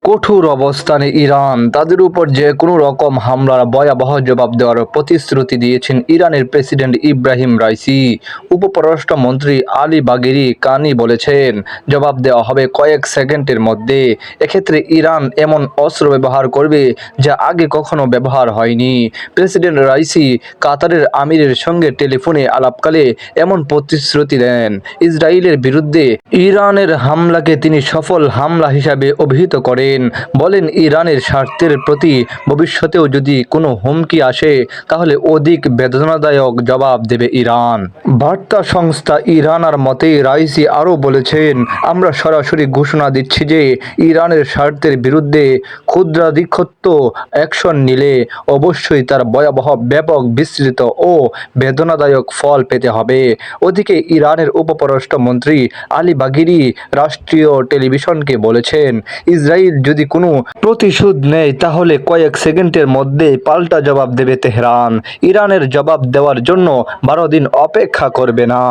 কঠোর অবস্থানে ইরান, তাদের উপর যে কোনো রকম হামলার ভয়াবহ জবাব দেওয়ার প্রতিশ্রুতি দিয়েছেন ইরানের প্রেসিডেন্ট ইব্রাহিম রাইসি। উপপররাষ্ট্রমন্ত্রী আলী বাগেরি কানি বলেছেন, জবাব দেওয়া হবে কয়েক সেকেন্ডের মধ্যে। এক্ষেত্রে ইরান এমন অস্ত্র ব্যবহার করবে যা আগে কখনো ব্যবহার হয়নি। প্রেসিডেন্ট রাইসি কাতারের আমিরের সঙ্গে টেলিফোনে আলাপকালে এমন প্রতিশ্রুতি দেন। ইসরায়েলের বিরুদ্ধে ইরানের হামলাকে তিনি সফল হামলা হিসাবে অভিহিত করেন। বলেন, ইরানের স্বার্থের প্রতি ভবিষ্যতেও যদি কোনো হুমকি আসে তাহলে অধিক বেদনাদায়ক জবাব দেবে ইরান। বার্তা সংস্থা ইরানার মতে রাইসি আরও বলেছেন, আমরা সরাসরি ঘোষণা দিচ্ছি যে ইরানের স্বার্থের বিরুদ্ধে ক্ষুদ্রাধিক্ষিপ্ত অ্যাকশন নিলে অবশ্যই তার ভয়াবহ, ব্যাপক, বিস্তৃত ও বেদনাদায়ক ফল পেতে হবে। ওদিকে ইরানের উপপররাষ্ট্রমন্ত্রী আলী বাগেরি রাষ্ট্রীয় টেলিভিশনকে বলেছেন, ইসরায়েল যদি কোনো প্রতিশোধ নেয় তাহলে কয়েক সেকেন্ডের মধ্যেই পাল্টা জবাব দেবে তেহরান। ইরানের জবাব দেওয়ার জন্য 12 দিন অপেক্ষা করবে না।